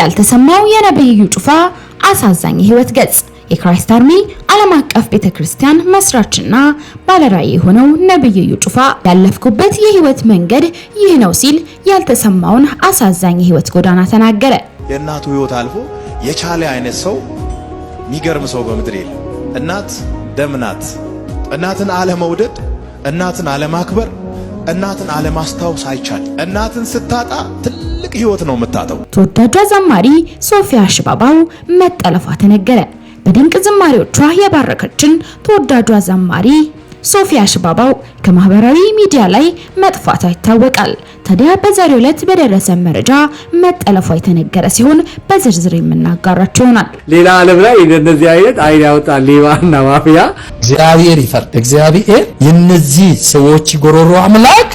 ያልተሰማው የነብዩ ጩፋ አሳዛኝ ህይወት ገጽ የክራይስት አርሚ ዓለም አቀፍ ቤተክርስቲያን መስራችና ባለራዕይ የሆነው ነብዩ ጩፋ ያለፍኩበት የህይወት መንገድ ይህ ነው ሲል ያልተሰማውን አሳዛኝ ህይወት ጎዳና ተናገረ። የእናቱ ህይወት አልፎ የቻለ አይነት ሰው የሚገርም ሰው በምድር የለም። እናት ደም ናት። እናትን አለመውደድ፣ እናትን አለማክበር፣ እናትን አለማስታወስ አይቻልም። እናትን ስታጣ ትልቅ ህይወት ነው የምታጣው። ተወዳጇ ዘማሪ ሶፊያ ሽባባው መጠለፏ ተነገረ። በድንቅ ዝማሬዎቿ የባረከችን ተወዳጇ ዘማሪ ሶፊያ ሽባባው ከማህበራዊ ሚዲያ ላይ መጥፋቷ ይታወቃል። ታዲያ በዛሬው ዕለት በደረሰ መረጃ መጠለፏ የተነገረ ሲሆን በዝርዝር የምናጋራቸው ይሆናል። ሌላ ዓለም ላይ እንደዚህ አይነት አይን ያወጣል ሌባና ማፊያ እግዚአብሔር ይፈርድ። እግዚአብሔር የነዚህ ሰዎች ጎሮሮ አምላክ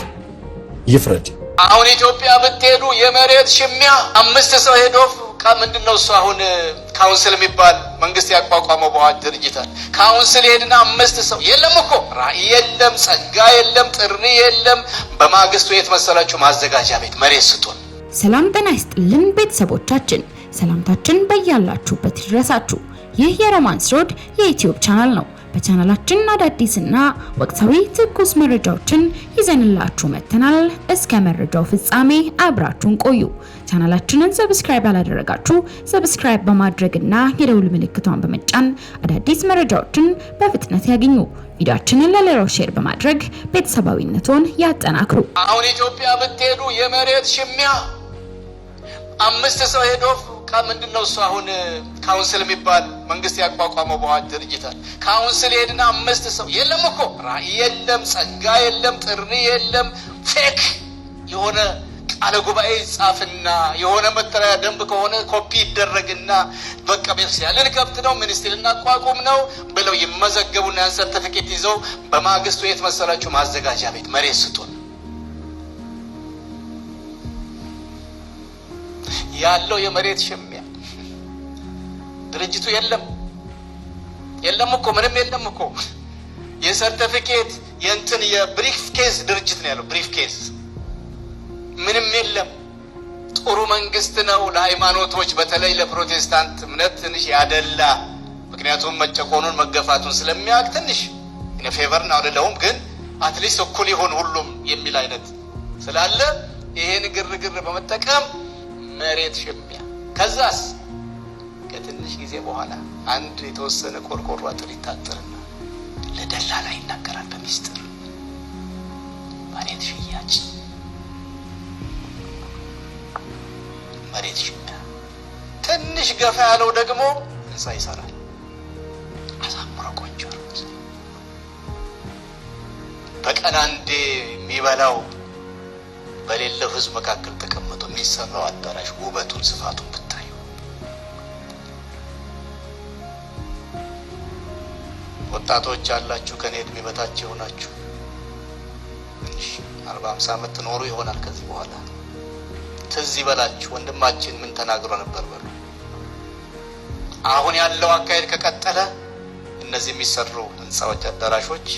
ይፍረድ። አሁን ኢትዮጵያ ብትሄዱ የመሬት ሽሚያ 5 ሰው ሄዶ ምንድነው እሱ አሁን ካውንስል የሚባል መንግስት ያቋቋመው በዋጅ ድርጅት አለ። ካውንስል ሄድና 5 ሰው የለም እኮ ራእይ የለም፣ ጸጋ የለም፣ ጥሪ የለም። በማግስቱ የት መሰላችሁ? ማዘጋጃ ቤት መሬት ስጡን። ሰላም ጤና ይስጥልን ቤተሰቦቻችን፣ ሰላምታችን በያላችሁበት ይድረሳችሁ። ይህ የሮማንስ ሮድ የዩቲዩብ ቻናል ነው። በቻናላችን አዳዲስና ወቅታዊ ትኩስ መረጃዎችን ይዘንላችሁ መተናል። እስከ መረጃው ፍጻሜ አብራችሁን ቆዩ። ቻናላችንን ሰብስክራይብ ያላደረጋችሁ ሰብስክራይብ በማድረግና የደውል ምልክቷን በመጫን አዳዲስ መረጃዎችን በፍጥነት ያገኙ። ቪዲዮአችንን ለሌሎች ሼር በማድረግ ቤተሰባዊነቱን ያጠናክሩ። አሁን ኢትዮጵያ ብትሄዱ የመሬት ሽሚያ 5 ሰው ሄዶ ምንድነው እሱ አሁን ካውንስል የሚባል መንግስት ያቋቋመው በዋጅ ድርጅት አለ። ካውንስል ሄድና 5 ሰው የለም እኮ ራእይ የለም፣ ጸጋ የለም፣ ጥሪ የለም። ፌክ የሆነ ቃለ ጉባኤ ጻፍና የሆነ መተሪያ ደንብ ከሆነ ኮፒ ይደረግና በቃ ቤተክርስቲያን ልንከፍት ነው ሚኒስትሪ ልናቋቁም ነው ብለው ይመዘገቡና ያን ሰርቲፊኬት ይዘው በማግስቱ የት መሰላችሁ? ማዘጋጃ ቤት መሬት ስጡን ያለው የመሬት ሽሚያ ድርጅቱ የለም እኮ ምንም የለም እኮ የሰርቲፊኬት የእንትን የብሪፍ ኬስ ድርጅት ነው ያለው። ብሪፍ ኬስ ምንም የለም። ጥሩ መንግስት ነው ለሃይማኖቶች በተለይ ለፕሮቴስታንት እምነት ትንሽ ያደላ፣ ምክንያቱም መጨቆኑን መገፋቱን ስለሚያውቅ ትንሽ ፌቨር ነው አይደለም፣ ግን አትሊስት እኩል ይሆን ሁሉም የሚል አይነት ስላለ ይሄን ግርግር በመጠቀም መሬት ሽሚያ። ከዛስ ከትንሽ ጊዜ በኋላ አንድ የተወሰነ ቆርቆሮ አጥር ይታጠርና ለደላላ ይናገራል በሚስጥር መሬት ሽያጭ፣ መሬት ሽሚያ። ትንሽ ገፋ ያለው ደግሞ ህንፃ ይሰራል አሳምሮ ቆንጆ። በቀን አንዴ የሚበላው በሌለው ህዝብ መካከል ተቀምጦ የሚሰራው አዳራሽ ውበቱን ስፋቱን ብታዩ። ወጣቶች ያላችሁ ከኔ እድሜ በታች ሆናችሁ ትንሽ 40-50 ዓመት ትኖሩ ይሆናል። ከዚህ በኋላ ትዝ ይበላችሁ ወንድማችን ምን ተናግሮ ነበር በሉ። አሁን ያለው አካሄድ ከቀጠለ እነዚህ የሚሰሩ ህንፃዎች፣ አዳራሾች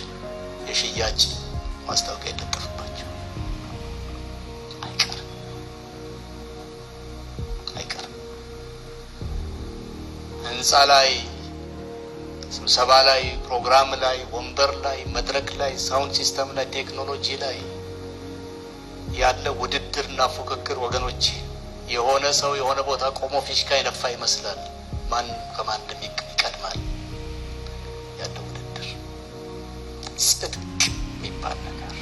የሽያጭ ማስታወቂያ ይለጠፋል። ህንፃ ላይ፣ ስብሰባ ላይ፣ ፕሮግራም ላይ፣ ወንበር ላይ፣ መድረክ ላይ፣ ሳውንድ ሲስተም ላይ፣ ቴክኖሎጂ ላይ ያለ ውድድርና ፉክክር ወገኖች፣ የሆነ ሰው የሆነ ቦታ ቆሞ ፊሽካ ይነፋ ይመስላል ማን ከማን እንደሚቀድማል ያለ ውድድር። ጽድቅ የሚባል ነገር፣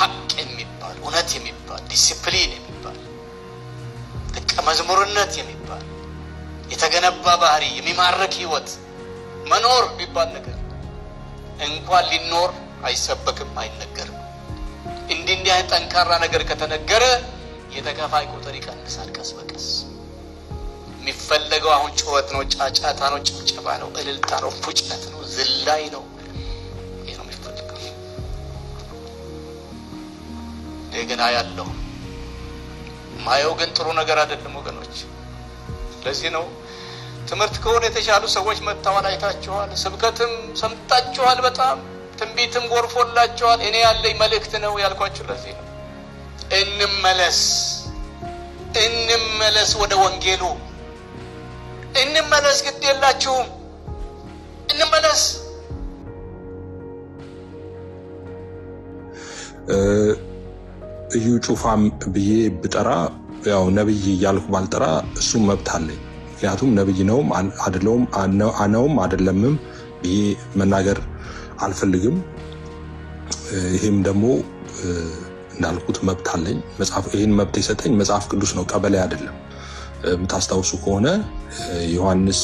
ሀቅ የሚባል እውነት የሚባል ዲሲፕሊን የሚባል ደቀ መዝሙርነት የሚባል የተገነባ ባህሪ የሚማርክ ህይወት መኖር የሚባል ነገር እንኳን ሊኖር አይሰበክም፣ አይነገርም። እንዲህ አይነት ጠንካራ ነገር ከተነገረ የተከፋይ ቁጥር ይቀንሳል ቀስ በቀስ። የሚፈለገው አሁን ጩኸት ነው፣ ጫጫታ ነው፣ ጭብጨባ ነው፣ እልልታ ነው፣ ፉጭነት ነው፣ ዝላይ ነው። ይሄ ነው የሚፈልገው። እንደገና ያለው ማየው ግን ጥሩ ነገር አይደለም ወገኖች። ለዚህ ነው ትምህርት ከሆነ የተሻሉ ሰዎች መጣዋል፣ አይታችኋል፣ ስብከትም ሰምታችኋል፣ በጣም ትንቢትም ጎርፎላችኋል። እኔ ያለኝ መልእክት ነው ያልኳችሁ ለዚህ ነው። እንመለስ ወደ ወንጌሉ። እንመለስ፣ ግድ የላችሁም እንመለስ። እዩ ጩፋም ብዬ ብጠራ ያው ነብይ እያልኩ ባልጠራ እሱ መብት አለኝ። ምክንያቱም ነብይ ነውም አይደለምም ብዬ መናገር አልፈልግም። ይሄም ደግሞ እንዳልኩት መብት አለኝ። ይሄን መብት የሰጠኝ መጽሐፍ ቅዱስ ነው፣ ቀበሌ አይደለም። የምታስታውሱ ከሆነ ዮሐንስ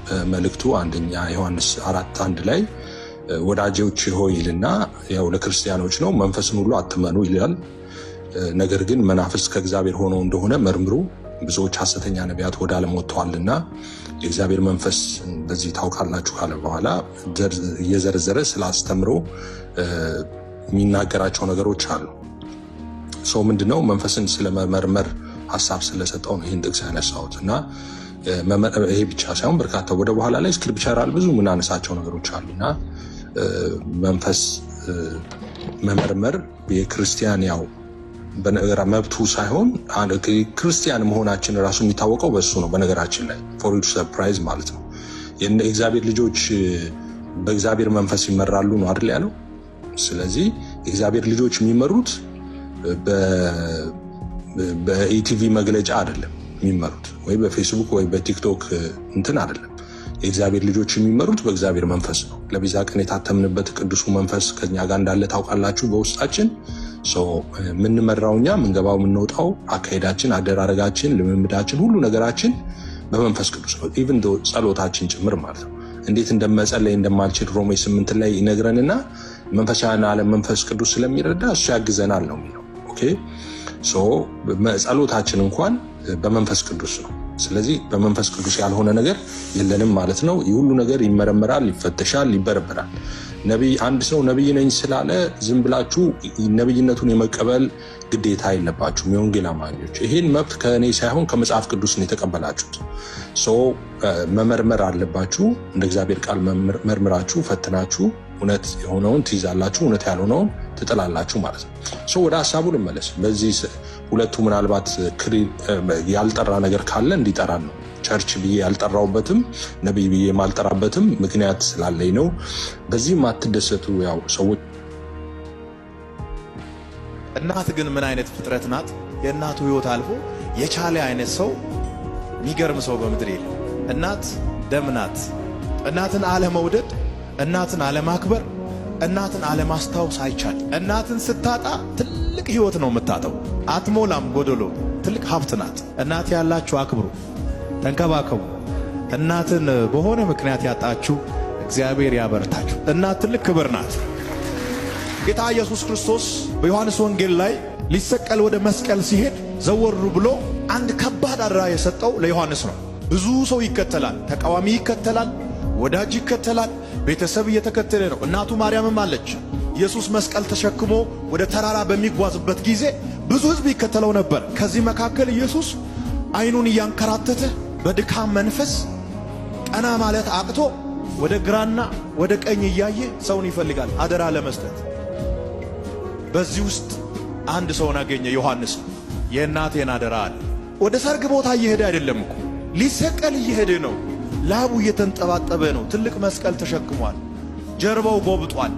በመልእክቱ አንደኛ ዮሐንስ 4:1 ላይ ወዳጆች ሆይ ይልና ያው ለክርስቲያኖች ነው መንፈስን ሁሉ አትመኑ ይላል። ነገር ግን መናፍስት ከእግዚአብሔር ሆነው እንደሆነ መርምሩ፣ ብዙዎች ሐሰተኛ ነቢያት ወደ ዓለም ወጥተዋልና የእግዚአብሔር መንፈስ በዚህ ታውቃላችሁ ካለ በኋላ እየዘረዘረ ስላስተምሮ የሚናገራቸው ነገሮች አሉ። ሰው ምንድነው መንፈስን ስለመመርመር ሐሳብ ስለሰጠው ነው ይህን ጥቅስ ያነሳሁት እና ይሄ ብቻ ሳይሆን በርካታ ወደ በኋላ ላይ ስክሪፕቸራል ብዙ ምናነሳቸው ነገሮች አሉና መንፈስ መመርመር የክርስቲያን ያው በነገራ መብቱ ሳይሆን ክርስቲያን መሆናችን ራሱ የሚታወቀው በሱ ነው። በነገራችን ላይ ፎር ዩ ሰርፕራይዝ ማለት ነው የእግዚአብሔር ልጆች በእግዚአብሔር መንፈስ ይመራሉ ነው አይደል ያለው። ስለዚህ የእግዚአብሔር ልጆች የሚመሩት በኢቲቪ መግለጫ አይደለም የሚመሩት፣ ወይ በፌስቡክ ወይ በቲክቶክ እንትን አይደለም። የእግዚአብሔር ልጆች የሚመሩት በእግዚአብሔር መንፈስ ነው። ለቤዛ ቀን የታተምንበት ቅዱሱ መንፈስ ከኛ ጋር እንዳለ ታውቃላችሁ በውስጣችን። ምንመራውኛ ምንገባው ምንወጣው አካሄዳችን፣ አደራረጋችን፣ ልምምዳችን፣ ሁሉ ነገራችን በመንፈስ ቅዱስ ነው። ኢቭን ጸሎታችን ጭምር ማለት ነው። እንዴት እንደመጸለይ እንደማልችል ሮሜ 8 ላይ ይነግረንና መንፈሳዊና ዓለም መንፈስ ቅዱስ ስለሚረዳ እሱ ያግዘናል ነው የሚለው። ኦኬ ጸሎታችን እንኳን በመንፈስ ቅዱስ ነው። ስለዚህ በመንፈስ ቅዱስ ያልሆነ ነገር የለንም ማለት ነው። ይህ ሁሉ ነገር ይመረመራል፣ ይፈተሻል፣ ይበረበራል። አንድ ሰው ነብይ ነኝ ስላለ ዝም ብላችሁ ነብይነቱን የመቀበል ግዴታ የለባችሁም። የወንጌል አማኞች ይሄን መብት ከእኔ ሳይሆን ከመጽሐፍ ቅዱስ ነው የተቀበላችሁት። መመርመር አለባችሁ። እንደ እግዚአብሔር ቃል መርምራችሁ ፈትናችሁ እውነት የሆነውን ትይዛላችሁ፣ እውነት ያልሆነውን ትጥላላችሁ ማለት ነው። ወደ ሐሳቡ ልመለስ። በዚህ ሁለቱ ምናልባት ያልጠራ ነገር ካለ እንዲጠራን ነው። ቸርች ብዬ ያልጠራውበትም ነብይ ብዬ ማልጠራበትም ምክንያት ስላለኝ ነው። በዚህ ማትደሰቱ ያው ሰዎች። እናት ግን ምን አይነት ፍጥረት ናት? የእናቱ ህይወት አልፎ የቻለ አይነት ሰው የሚገርም ሰው በምድር የለም። እናት ደም ናት። እናትን አለመውደድ፣ እናትን አለማክበር፣ እናትን አለማስታወስ አይቻል። እናትን ስታጣ ትልቅ ህይወት ነው የምታጣው። አትሞላም፣ ጎደሎ ትልቅ ሀብት ናት። እናት ያላችሁ አክብሩ፣ ተንከባከቡ። እናትን በሆነ ምክንያት ያጣችሁ እግዚአብሔር ያበርታችሁ። እናት ትልቅ ክብር ናት። ጌታ ኢየሱስ ክርስቶስ በዮሐንስ ወንጌል ላይ ሊሰቀል ወደ መስቀል ሲሄድ ዘወር ብሎ አንድ ከባድ አደራ የሰጠው ለዮሐንስ ነው። ብዙ ሰው ይከተላል፣ ተቃዋሚ ይከተላል፣ ወዳጅ ይከተላል፣ ቤተሰብ እየተከተለ ነው። እናቱ ማርያምም አለች። ኢየሱስ መስቀል ተሸክሞ ወደ ተራራ በሚጓዝበት ጊዜ ብዙ ሕዝብ ይከተለው ነበር። ከዚህ መካከል ኢየሱስ አይኑን እያንከራተተ በድካም መንፈስ ቀና ማለት አቅቶ ወደ ግራና ወደ ቀኝ እያየ ሰውን ይፈልጋል አደራ ለመስጠት። በዚህ ውስጥ አንድ ሰውን አገኘ፣ ዮሐንስ። የእናቴን አደራ አለ። ወደ ሰርግ ቦታ እየሄደ አይደለም እኮ ሊሰቀል እየሄደ ነው። ላቡ እየተንጠባጠበ ነው። ትልቅ መስቀል ተሸክሟል። ጀርባው ጎብጧል።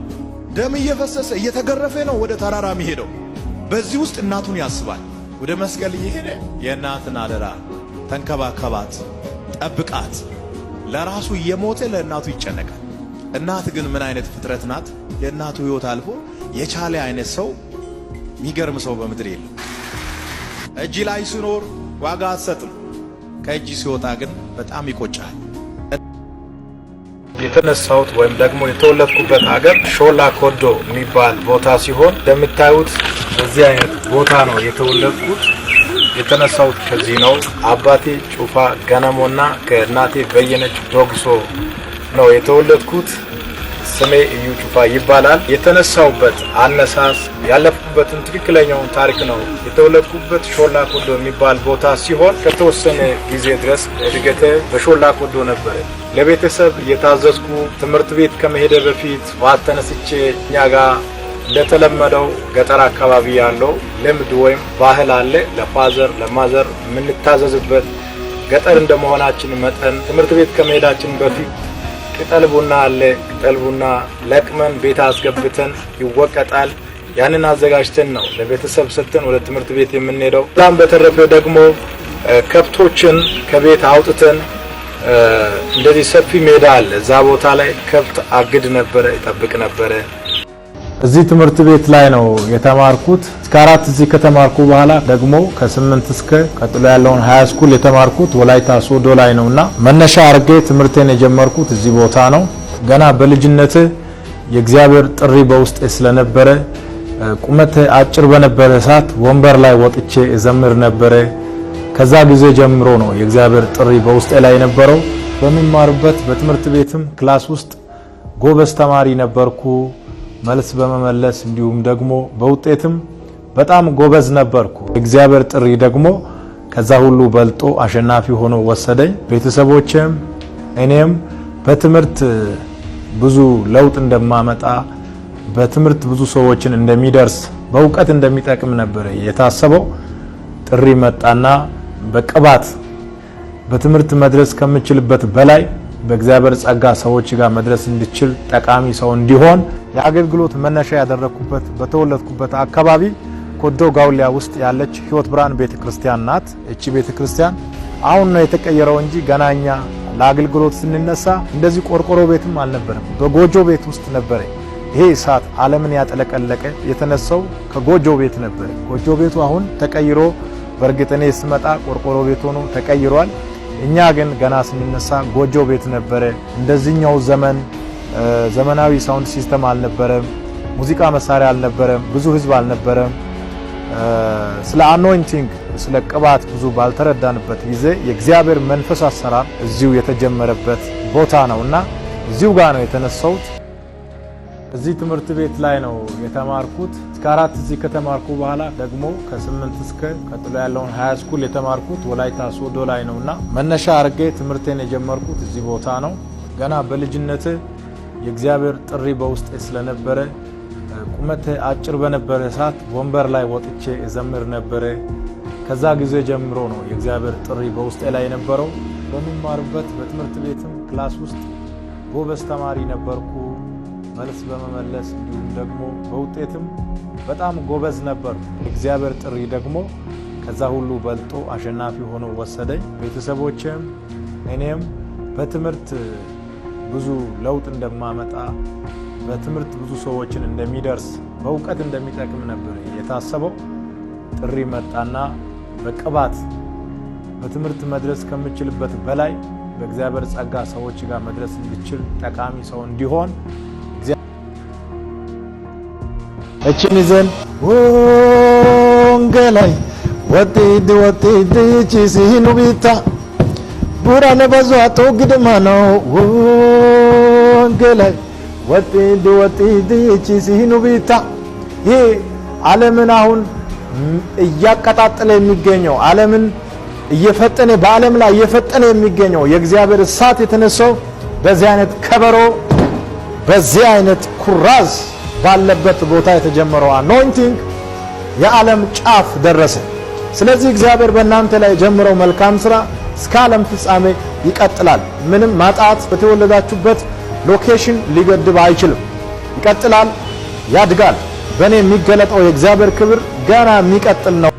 ደም እየፈሰሰ እየተገረፈ ነው ወደ ተራራ የሚሄደው። በዚህ ውስጥ እናቱን ያስባል። ወደ መስቀል እየሄደ የእናትን አደራ ተንከባከባት፣ ጠብቃት። ለራሱ እየሞተ ለእናቱ ይጨነቃል። እናት ግን ምን አይነት ፍጥረት ናት? የእናቱ ህይወት አልፎ የቻለ አይነት ሰው የሚገርም ሰው በምድር የለም። እጅ ላይ ሲኖር ዋጋ አትሰጥም፣ ከእጅ ሲወጣ ግን በጣም ይቆጫል። የተነሳሁት ወይም ደግሞ የተወለድኩበት ሀገር ሾላ ኮዶ የሚባል ቦታ ሲሆን እንደምታዩት በዚህ አይነት ቦታ ነው የተወለድኩት። የተነሳሁት ከዚህ ነው። አባቴ ጩፋ ገነሞና ከእናቴ በየነች ዶግሶ ነው የተወለድኩት። ስሜ እዩ ጩፋ ይባላል። የተነሳሁበት አነሳስ ያለፍኩበትን ትክክለኛውን ታሪክ ነው። የተወለድኩበት ሾላ ኮዶ የሚባል ቦታ ሲሆን ከተወሰነ ጊዜ ድረስ እድገቴ በሾላ ኮዶ ነበር። ለቤተሰብ እየታዘዝኩ ትምህርት ቤት ከመሄደ በፊት ዋት ተነስቼ እኛ ጋር እንደተለመደው ገጠር አካባቢ ያለው ልምድ ወይም ባህል አለ። ለፋዘር ለማዘር የምንታዘዝበት ገጠር እንደመሆናችን መጠን ትምህርት ቤት ከመሄዳችን በፊት ቅጠል ቡና አለ። ቅጠል ቡና ለቅመን ቤት አስገብተን ይወቀጣል። ያንን አዘጋጅተን ነው ለቤተሰብ ሰጥተን ወደ ትምህርት ቤት የምንሄደው። በጣም በተረፈ ደግሞ ከብቶችን ከቤት አውጥተን እንደዚህ ሰፊ ሜዳ አለ። እዛ ቦታ ላይ ከብት አግድ ነበረ፣ ይጠብቅ ነበረ። እዚህ ትምህርት ቤት ላይ ነው የተማርኩት። እስከ 4 እዚህ ከተማርኩ በኋላ ደግሞ ከ8 እስከ ቀጥሎ ያለውን ሃይ ስኩል የተማርኩት ወላይታ ሶዶ ላይ ነውና መነሻ አርጌ ትምህርቴን የጀመርኩት እዚህ ቦታ ነው። ገና በልጅነቴ የእግዚአብሔር ጥሪ በውስጤ ስለነበረ ቁመቴ አጭር በነበረ ሰዓት ወንበር ላይ ወጥቼ እዘምር ነበረ። ከዛ ጊዜ ጀምሮ ነው የእግዚአብሔር ጥሪ በውስጤ ላይ የነበረው። በሚማርበት በትምህርት ቤትም ክላስ ውስጥ ጎበዝ ተማሪ ነበርኩ። መልስ በመመለስ እንዲሁም ደግሞ በውጤትም በጣም ጎበዝ ነበርኩ። የእግዚአብሔር ጥሪ ደግሞ ከዛ ሁሉ በልጦ አሸናፊ ሆኖ ወሰደኝ። ቤተሰቦቼም እኔም በትምህርት ብዙ ለውጥ እንደማመጣ፣ በትምህርት ብዙ ሰዎችን እንደሚደርስ፣ በእውቀት እንደሚጠቅም ነበር የታሰበው። ጥሪ መጣና በቅባት በትምህርት መድረስ ከምችልበት በላይ በእግዚአብሔር ጸጋ ሰዎች ጋር መድረስ እንድችል ጠቃሚ ሰው እንዲሆን የአገልግሎት መነሻ ያደረኩበት በተወለድኩበት አካባቢ ኮዶ ጋውሊያ ውስጥ ያለች ሕይወት ብርሃን ቤተክርስቲያን ናት። እቺ ቤተክርስቲያን አሁን ነው የተቀየረው እንጂ ገናኛ ለአገልግሎት ስንነሳ እንደዚህ ቆርቆሮ ቤትም አልነበረም፣ በጎጆ ቤት ውስጥ ነበረ። ይሄ እሳት ዓለምን ያጠለቀለቀ የተነሳው ከጎጆ ቤት ነበር። ጎጆ ቤቱ አሁን ተቀይሮ በእርግጥ እኔ ስመጣ ቆርቆሮ ቤት ሆኖ ተቀይሯል። እኛ ግን ገና ስንነሳ ጎጆ ቤት ነበረ። እንደዚህኛው ዘመናዊ ሳውንድ ሲስተም አልነበረም፣ ሙዚቃ መሳሪያ አልነበረም፣ ብዙ ህዝብ አልነበረም። ስለ አኖይንቲንግ ስለ ቅባት ብዙ ባልተረዳንበት ጊዜ የእግዚአብሔር መንፈስ አሰራር እዚሁ የተጀመረበት ቦታ ነውና እዚሁ ጋር ነው የተነሳሁት። እዚህ ትምህርት ቤት ላይ ነው የተማርኩት። እስከ 4 እዚህ ከተማርኩ በኋላ ደግሞ ከ8 እስከ ቀጥሎ ያለውን ሃይ ስኩል የተማርኩት ወላይታ ሶዶ ላይ ነውና መነሻ አርጌ ትምህርቴን የጀመርኩት እዚህ ቦታ ነው። ገና በልጅነቴ የእግዚአብሔር ጥሪ በውስጤ ስለነበረ ቁመቴ አጭር በነበረ ሰዓት ወንበር ላይ ወጥቼ እዘምር ነበረ። ከዛ ጊዜ ጀምሮ ነው የእግዚአብሔር ጥሪ በውስጤ ላይ የነበረው። በሚማርበት በትምህርት ቤትም ክላስ ውስጥ ጎበዝ ተማሪ ነበርኩ። መልስ በመመለስ እንዲሁም ደግሞ በውጤትም በጣም ጎበዝ ነበርኩ። የእግዚአብሔር ጥሪ ደግሞ ከዛ ሁሉ በልጦ አሸናፊ ሆኖ ወሰደኝ። ቤተሰቦቼም እኔም በትምህርት ብዙ ለውጥ እንደማመጣ፣ በትምህርት ብዙ ሰዎችን እንደሚደርስ፣ በእውቀት እንደሚጠቅም ነበር የታሰበው። ጥሪ መጣና በቅባት በትምህርት መድረስ ከምችልበት በላይ በእግዚአብሔር ጸጋ ሰዎች ጋር መድረስ እንድችል ጠቃሚ ሰው እንዲሆን እቺን ይዘን ወንጌላይ ወጥዲ ቺሲኑ ቢታ ቡራነ በዟቶ ግድማ ነው ወንጌላይ ወጥዲ ቺሲኑ ቢታ። ይህ ዓለምን አሁን እያቀጣጠለ የሚገኘው ዓለምን እየፈጠነ በዓለም ላይ እየፈጠነ የሚገኘው የእግዚአብሔር እሳት የተነሳው በዚህ አይነት ከበሮ በዚህ አይነት ኩራዝ ባለበት ቦታ የተጀመረው አኖይንቲንግ የዓለም ጫፍ ደረሰ። ስለዚህ እግዚአብሔር በእናንተ ላይ ጀምረው መልካም ስራ እስከ ዓለም ፍጻሜ ይቀጥላል። ምንም ማጣት በተወለዳችሁበት ሎኬሽን ሊገድብ አይችልም። ይቀጥላል፣ ያድጋል። በእኔ የሚገለጠው የእግዚአብሔር ክብር ገና የሚቀጥል ነው።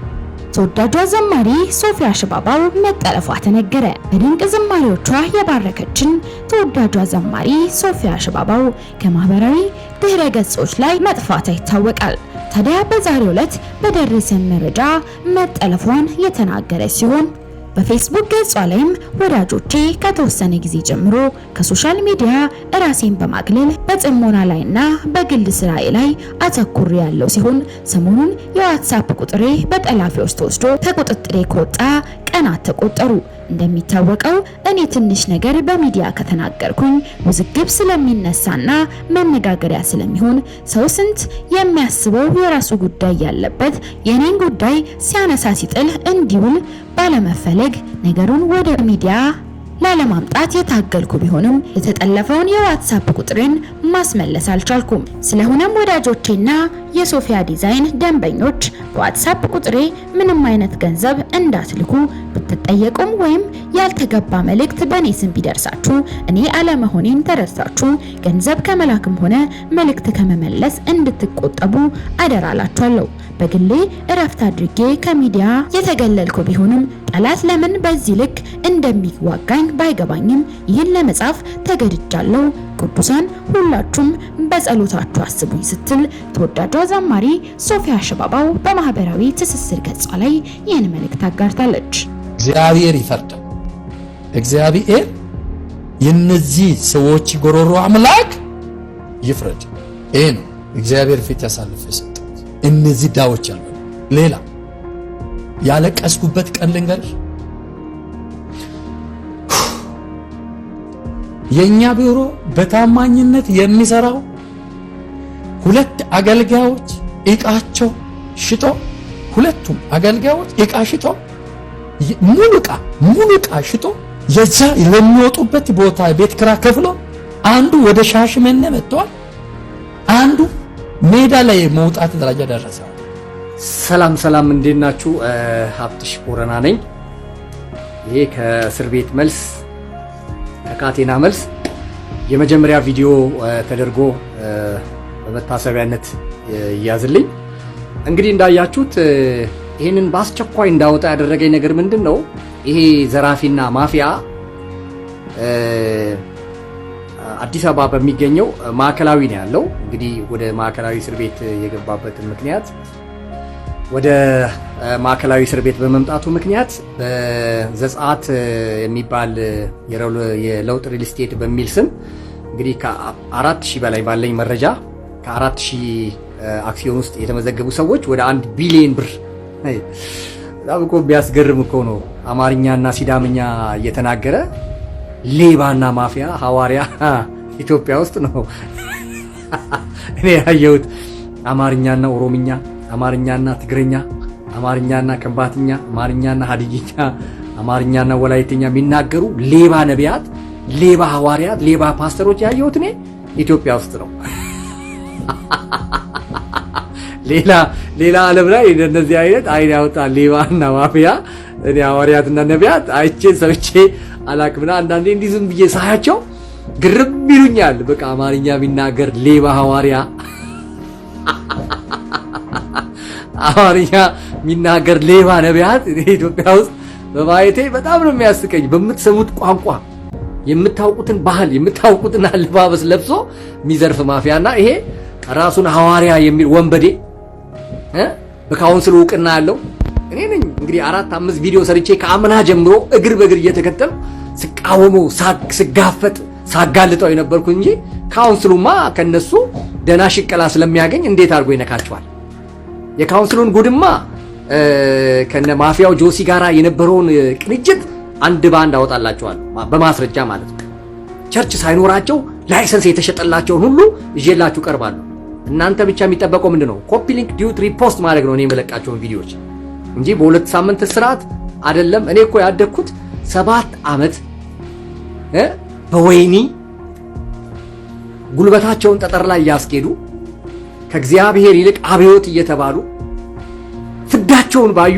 ተወዳጇ ዘማሪ ሶፊያ ሽባባው መጠለፏ ተነገረ። በድንቅ ዘማሪዎቿ የባረከችን ተወዳጇ ዘማሪ ሶፊያ ሽባባው ከማህበራዊ ድህረ ገጾች ላይ መጥፋቷ ይታወቃል። ታዲያ በዛሬው ዕለት በደረሰን መረጃ መጠለፏን የተናገረ ሲሆን በፌስቡክ ገጿ ላይም ወዳጆቼ ከተወሰነ ጊዜ ጀምሮ ከሶሻል ሚዲያ ራሴን በማግለል በጽሞና ላይና በግል ስራዬ ላይ አተኩር ያለው ሲሆን ሰሞኑን የዋትስአፕ ቁጥሬ በጠላፊዎች ተወስዶ ከቁጥጥሬ ከወጣ ቀናት ተቆጠሩ። እንደሚታወቀው እኔ ትንሽ ነገር በሚዲያ ከተናገርኩኝ ውዝግብ ስለሚነሳና መነጋገሪያ ስለሚሆን ሰው ስንት የሚያስበው የራሱ ጉዳይ ያለበት የኔን ጉዳይ ሲያነሳ ሲጥል እንዲውል ባለመፈለግ ነገሩን ወደ ሚዲያ ላለማምጣት የታገልኩ ቢሆንም የተጠለፈውን የዋትስአፕ ቁጥሬን ማስመለስ አልቻልኩም። ስለሆነም ወዳጆቼና የሶፊያ ዲዛይን ደንበኞች በዋትስአፕ ቁጥሬ ምንም አይነት ገንዘብ እንዳትልኩ ብትጠየቁም ወይም ያልተገባ መልእክት በኔ ስም ቢደርሳችሁ እኔ አለመሆኔን ተረድታችሁ ገንዘብ ከመላክም ሆነ መልእክት ከመመለስ እንድትቆጠቡ አደራላችኋለሁ። በግሌ እረፍት አድርጌ ከሚዲያ የተገለልኩ ቢሆንም ጠላት ለምን በዚህ ልክ እንደሚዋጋኝ ባይገባኝም ይህን ለመጻፍ ተገድጃለሁ። ቅዱሳን ሁላችሁም በጸሎታችሁ አስቡኝ ስትል ተወዳጇ ዘማሪ ሶፊያ ሽባባው በማህበራዊ ትስስር ገጿ ላይ ይህን መልእክት አጋርታለች። እግዚአብሔር ይፈርዳል። እግዚአብሔር የነዚህ ሰዎች ጎሮሮ አምላክ ይፍረድ። ይሄ ነው እግዚአብሔር ፊት ያሳልፈ ሰጠ። እነዚህ ዳዎች አሉ። ሌላ ያለቀስኩበት ቀን ልንገርሽ። የኛ ቢሮ በታማኝነት የሚሰራው 2 አገልጋዮች እቃቸው ሽጦ፣ ሁለቱም አገልጋዮች እቃ ሽጦ ሙሉ እቃ ሽጦ የዛ ለሚወጡበት ቦታ ቤት ክራ ከፍሎ አንዱ ወደ ሻሽመኔ መጥቷል። አንዱ ሜዳ ላይ መውጣት ደረጃ ደረሰ። ሰላም እንዴት ናችሁ? ሀብትሽ ቦረና ነኝ። ይሄ ከእስር ቤት መልስ ከካቴና መልስ የመጀመሪያ ቪዲዮ ተደርጎ በመታሰቢያነት ይያዝልኝ። እንግዲህ እንዳያችሁት ይሄንን በአስቸኳይ እንዳወጣ ያደረገኝ ነገር ምንድነው? ይሄ ዘራፊና ማፊያ አዲስ አበባ በሚገኘው ማዕከላዊ ነው ያለው። እንግዲህ ወደ ማዕከላዊ እስር ቤት የገባበትን ምክንያት ወደ ማዕከላዊ እስር ቤት በመምጣቱ ምክንያት በዘጻት የሚባል የለውጥ ሪል ስቴት በሚል ስም እንግዲህ ከ4000 በላይ ባለኝ መረጃ ከ4000 አክሲዮን ውስጥ የተመዘገቡ ሰዎች ወደ 1 ቢሊዮን ብር በጣም እኮ ቢያስገርም እኮ ነው። አማርኛና ሲዳምኛ እየተናገረ ሌባና ማፊያ ሐዋርያ ኢትዮጵያ ውስጥ ነው እኔ ያየሁት። አማርኛና ኦሮምኛ፣ አማርኛና ትግርኛ፣ አማርኛና ከምባትኛ፣ አማርኛና ሀዲይኛ፣ አማርኛና ወላይትኛ የሚናገሩ ሌባ ነቢያት፣ ሌባ ሐዋርያት፣ ሌባ ፓስተሮች ያየሁት እኔ ኢትዮጵያ ውስጥ ነው። ሌላ ዓለም ላይ እንደዚህ አይነት አይን ያወጣ ሌባና ማፊያ እኔ ሐዋርያትና ነቢያት አይቼ ሰምቼ አላቅምና አንዳንዴ እንዲህ ዝም ብዬ ሳያቸው ግርም ይሉኛል። በቃ አማርኛ ቢናገር ሌባ ሐዋርያ፣ አማርኛ የሚናገር ሌባ ነቢያት ኢትዮጵያ ውስጥ በማየቴ በጣም ነው የሚያስቀኝ። በምትሰሙት ቋንቋ የምታውቁትን ባህል የምታውቁትን አለባበስ ለብሶ የሚዘርፍ ማፊያና ይሄ ራሱን ሐዋርያ የሚል ወንበዴ በካውንስል እውቅና ያለው እኔ ነኝ። እንግዲህ 4-5 ቪዲዮ ሰርቼ ከአምና ጀምሮ እግር በእግር እየተከተል ስቃወመው ስጋፈጥ ሳጋልጠው የነበርኩ እንጂ ካውንስሉማ ከነሱ ደና ሽቀላ ስለሚያገኝ እንዴት አድርጎ ይነካቸዋል? የካውንስሉን ጉድማ ከነ ማፊያው ጆሲ ጋራ የነበረውን ቅንጅት አንድ ባንድ አወጣላቸዋል በማስረጃ ማለት ነው። ቸርች ሳይኖራቸው ላይሰንስ የተሸጠላቸውን ሁሉ ይዤላችሁ ቀርባለሁ። እናንተ ብቻ የሚጠበቀው ምንድነው? ኮፒ ሊንክ ዲዩት ሪፖስት ማድረግ ነው እኔ የመለቃቸውን ቪዲዮዎች እንጂ በ2 ሳምንት እስራት አይደለም። እኔ እኮ ያደግኩት 7 ዓመት በወይኒ ጉልበታቸውን ጠጠር ላይ ያስኬዱ ከእግዚአብሔር ይልቅ አብዮት እየተባሉ ፍዳቸውን ባዩ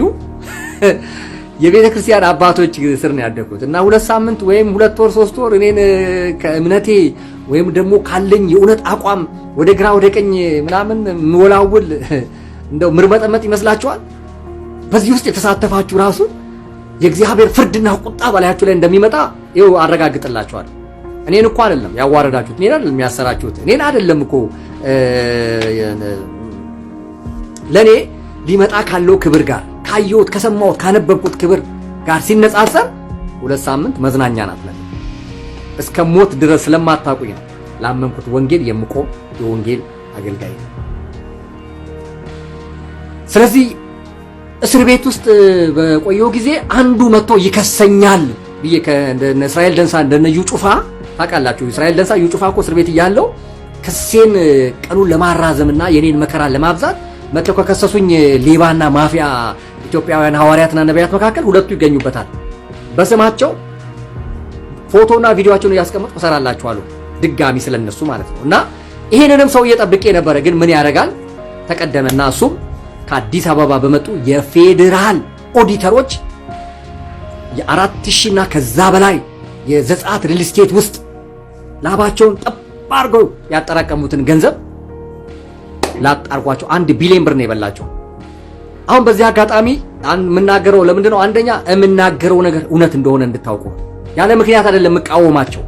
የቤተ ክርስቲያን አባቶች ስር ነው ያደግኩት እና 2 ሳምንት ወይም 2 ወር 3 ወር እኔን ከእምነቴ ወይም ደግሞ ካለኝ የእውነት አቋም ወደ ግራ ወደ ቀኝ ምናምን ምወላውል እንደው ምርመጠመጥ ይመስላችኋል? በዚህ ውስጥ የተሳተፋችሁ ራሱ የእግዚአብሔር ፍርድና ቁጣ በላያችሁ ላይ እንደሚመጣ ይኸው አረጋግጥላችኋል። እኔን እኮ አይደለም ያዋረዳችሁት፣ እኔን አይደለም ያሰራችሁት፣ እኔን አይደለም እኮ ለኔ ሊመጣ ካለው ክብር ጋር ካየሁት ከሰማሁት ካነበብኩት ክብር ጋር ሲነጻጸር 2 ሳምንት መዝናኛ ናት ለኔ። እስከ ሞት ድረስ ስለማታውቁኝ ነው ላመንኩት ወንጌል የምቆም የወንጌል አገልጋይ። ስለዚህ እስር ቤት ውስጥ በቆየው ጊዜ አንዱ መጥቶ ይከሰኛል ብዬ ከእነ እስራኤል ደንሳ እንደነ ዩ ጩፋ ታውቃላችሁ። እስራኤል ደንሳ ዩ ጩፋ እኮ እስር ቤት እያለው ክሴን ቀኑን ለማራዘምና የኔን መከራ ለማብዛት መጥተው ከከሰሱኝ ሌባና ማፊያ ኢትዮጵያውያን ሐዋርያትና ነቢያት መካከል 2 ይገኙበታል። በስማቸው ፎቶና ቪዲዮአቸውን ያስቀምጡ ሰራላችኋለሁ ድጋሚ ስለነሱ ማለት ነው። እና ይሄንንም ሰው እየጠብቄ ነበረ፣ ግን ምን ያደርጋል ተቀደመና እሱም ከአዲስ አበባ በመጡ የፌዴራል ኦዲተሮች የ4000 እና ከዛ በላይ የዘጻት ሪል ስቴት ውስጥ ላባቸውን ጠብ አድርገው ያጠራቀሙትን ገንዘብ ላጣርጓቸው 1 ቢሊዮን ብር ነው የበላቸው። አሁን በዚህ አጋጣሚ የምናገረው ለምንድን ነው? አንደኛ የምናገረው ነገር እውነት እንደሆነ እንድታውቁ። ያለ ምክንያት አይደለም የምቃወማቸው፣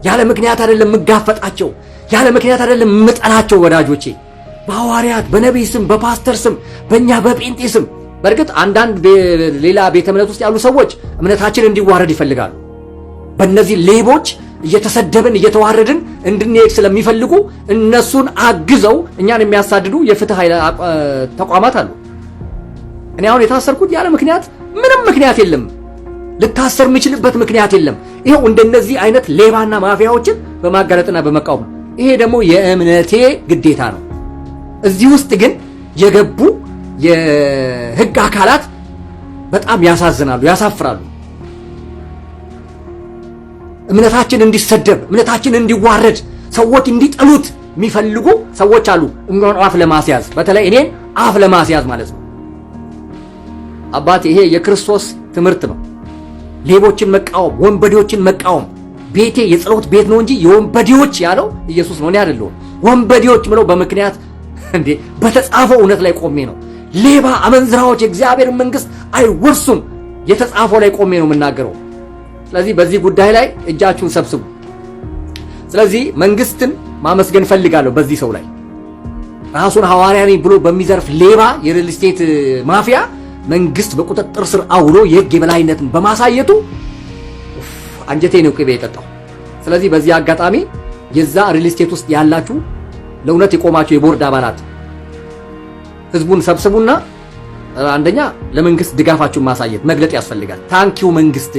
ያለ ምክንያት አይደለም የምጋፈጣቸው፣ ያለ ምክንያት አይደለም የምጠላቸው። ወዳጆቼ በሐዋርያት በነቢይ ስም በፓስተር ስም በእኛ በጴንጤ ስም። በእርግጥ አንዳንድ ሌላ ቤተ እምነት ውስጥ ያሉ ሰዎች እምነታችን እንዲዋረድ ይፈልጋሉ። በእነዚህ ሌቦች እየተሰደብን እየተዋረድን እንድንሄድ ስለሚፈልጉ እነሱን አግዘው እኛን የሚያሳድዱ የፍትህ ተቋማት አሉ። እኔ አሁን የታሰርኩት ያለ ምክንያት ምንም ምክንያት የለም። ልታሰር የሚችልበት ምክንያት የለም። ይሄው እንደነዚህ አይነት ሌባና ማፊያዎችን በማጋለጥና በመቃወም ነው። ይሄ ደግሞ የእምነቴ ግዴታ ነው። እዚህ ውስጥ ግን የገቡ የህግ አካላት በጣም ያሳዝናሉ፣ ያሳፍራሉ። እምነታችን እንዲሰደብ፣ እምነታችን እንዲዋረድ፣ ሰዎች እንዲጠሉት የሚፈልጉ ሰዎች አሉ። እኛን አፍ ለማስያዝ፣ በተለይ እኔን አፍ ለማስያዝ ማለት ነው። አባቴ ይሄ የክርስቶስ ትምህርት ነው። ሌቦችን መቃወም፣ ወንበዴዎችን መቃወም። ቤቴ የጸሎት ቤት ነው እንጂ የወንበዴዎች ያለው ኢየሱስ ነው፣ እኔ አይደለሁም። ወንበዴዎች ምለው በምክንያት እንዴ በተጻፈው እውነት ላይ ቆሜ ነው። ሌባ አመንዝራዎች የእግዚአብሔር መንግስት አይወርሱም የተጻፈው ላይ ቆሜ ነው የምናገረው። ስለዚህ በዚህ ጉዳይ ላይ እጃችሁን ሰብስቡ። ስለዚህ መንግስትን ማመስገን ፈልጋለሁ። በዚህ ሰው ላይ ራሱን ሐዋርያ ነኝ ብሎ በሚዘርፍ ሌባ የሪል ስቴት ማፊያ መንግስት በቁጥጥር ስር አውሎ የህግ የበላይነትን በማሳየቱ አንጀቴ ነው ቅቤ የጠጣው። ስለዚህ በዚህ አጋጣሚ የዛ ሪል ስቴት ውስጥ ያላችሁ ለእውነት የቆማችሁ የቦርድ አባላት ህዝቡን ሰብስቡና አንደኛ ለመንግስት ድጋፋችሁን ማሳየት መግለጥ ያስፈልጋል። ታንኪው መንግስት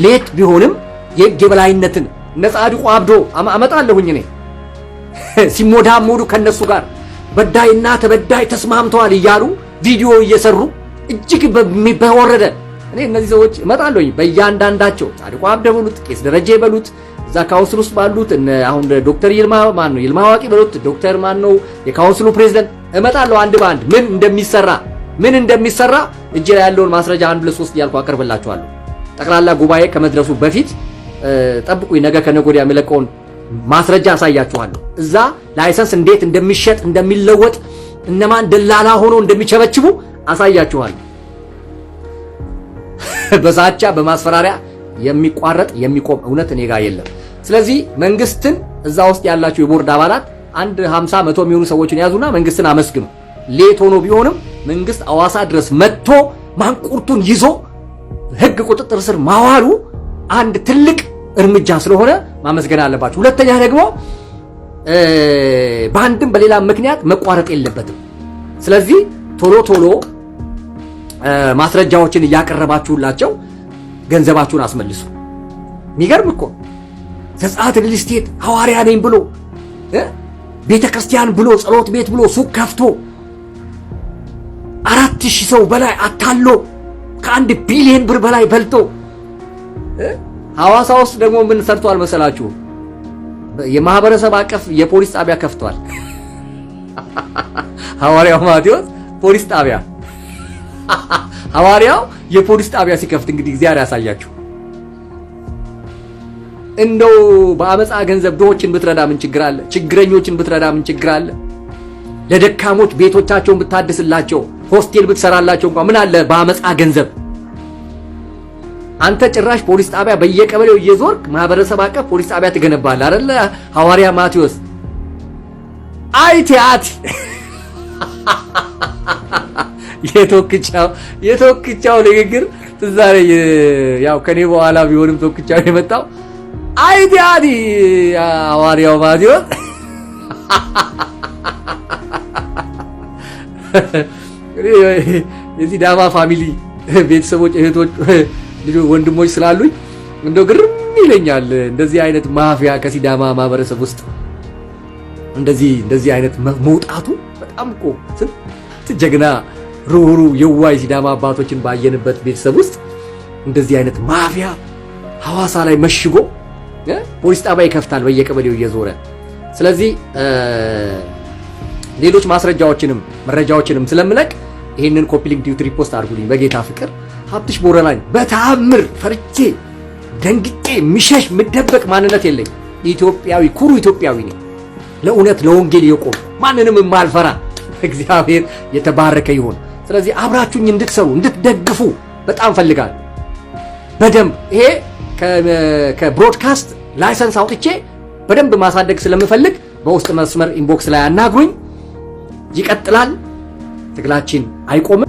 ሌት ቢሆንም የህግ የበላይነትን ነጻድቁ አብዶ አመጣለሁኝ እኔ ሲሞዳሞዱ ከነሱ ጋር በዳይና ተበዳይ ተስማምተዋል እያሉ ቪዲዮ እየሰሩ እጅግ በወረደ እኔ እነዚህ ሰዎች እመጣለሁኝ በእያንዳንዳቸው ጻድቁ አብደ በሉት ቄስ ደረጃ ይበሉት እዛ ካውንስል ውስጥ ባሉት አሁን ዶክተር ይልማ ማን ነው ይልማ ዋቂ በሉት ዶክተር ማን ነው የካውንስሉ ፕሬዝዳንት እመጣለሁ አንድ ባንድ ምን እንደሚሰራ እጄ ላይ ያለውን ማስረጃ 1 2 ያልኩ አቀርብላችኋለሁ። ጠቅላላ ጉባኤ ከመድረሱ በፊት ጠብቁኝ። ነገ ከነገ ወዲያ የምለቀውን ማስረጃ አሳያችኋለሁ። እዛ ላይሰንስ እንዴት እንደሚሸጥ እንደሚለወጥ እነማን ደላላ ሆኖ እንደሚቸበችቡ አሳያችኋለሁ። በዛቻ በማስፈራሪያ የሚቋረጥ የሚቆም እውነት እኔ ጋር የለም። ስለዚህ መንግስትን እዛ ውስጥ ያላችሁ የቦርድ አባላት 50 100 የሚሆኑ ሰዎችን ያዙና መንግስትን አመስግኑ። ሌት ሆኖ ቢሆንም መንግስት አዋሳ ድረስ መጥቶ ማንቁርቱን ይዞ ህግ ቁጥጥር ስር ማዋሉ አንድ ትልቅ እርምጃ ስለሆነ ማመስገን አለባችሁ። ሁለተኛ ደግሞ በአንድም በሌላ ምክንያት መቋረጥ የለበትም። ስለዚህ ቶሎ ማስረጃዎችን እያቀረባችሁላቸው ገንዘባችሁን አስመልሱ። የሚገርም እኮ ዘጻት ሪል ስቴት ሐዋርያ ነኝ ብሎ ቤተክርስቲያን ብሎ ጸሎት ቤት ብሎ ሱቅ ከፍቶ 4000 ሰው በላይ አታሎ ከ1 ቢሊዮን ብር በላይ በልቶ ሐዋሳ ውስጥ ደግሞ ምን ሰርቷል መሰላችሁ? የማህበረሰብ አቀፍ የፖሊስ ጣቢያ ከፍቷል። ሐዋርያው ማቴዎስ ፖሊስ ጣቢያ ሐዋርያው የፖሊስ ጣቢያ ሲከፍት እንግዲህ እግዚአብሔር ያሳያችሁ። እንደው በአመፃ ገንዘብ ድሆችን ብትረዳ ምን ችግር አለ? ችግረኞችን ብትረዳ ምን ችግር አለ? ለደካሞች ቤቶቻቸውን ብታድስላቸው ሆስቴል ብትሰራላቸው እንኳን ምን አለ በአመፃ ገንዘብ? አንተ ጭራሽ ፖሊስ ጣቢያ በየቀበሌው እየዞርክ ማህበረሰብ አቀፍ ፖሊስ ጣቢያ ትገነባለህ አይደል? ሐዋርያ ማቴዎስ አይቲአት የቶክቻው ንግግር ዛሬ ያው ከኔ በኋላ ቢሆንም ቶክቻው የመጣው አይቲአት ሐዋርያው ማቴዎስ የዚህ ዳማ ፋሚሊ ቤተሰቦች እህቶች ልጆች ወንድሞች ስላሉኝ እንደው ግርም ይለኛል። እንደዚህ አይነት ማፊያ ከሲዳማ ማህበረሰብ ውስጥ እንደዚህ አይነት መውጣቱ በጣም እኮ ስንት ጀግና ሩሩ የዋይ ሲዳማ አባቶችን ባየንበት ቤተሰብ ውስጥ እንደዚህ አይነት ማፊያ ሐዋሳ ላይ መሽጎ ፖሊስ ጣቢያ ይከፍታል በየቀበሌው እየዞረ። ስለዚህ ሌሎች ማስረጃዎችንም መረጃዎችንም ስለምለቅ ይሄንን ኮፒ ሊንክ ዲዩት ሪፖስት አድርጉልኝ በጌታ ፍቅር። ሀብትሽ ቦረናን በተአምር ፈርቼ ደንግጬ ምሸሽ ምደበቅ ማንነት የለኝ። ኢትዮጵያዊ ኩሩ ኢትዮጵያዊ ነኝ። ለእውነት ለወንጌል የቆም ማንንም የማልፈራ እግዚአብሔር የተባረከ ይሁን። ስለዚህ አብራችሁኝ እንድትሰሩ እንድትደግፉ በጣም ፈልጋለሁ። በደንብ ይሄ ከብሮድካስት ላይሰንስ አውጥቼ በደንብ ማሳደግ ስለምፈልግ በውስጥ መስመር ኢንቦክስ ላይ አናግሩኝ። ይቀጥላል። ትግላችን አይቆምም።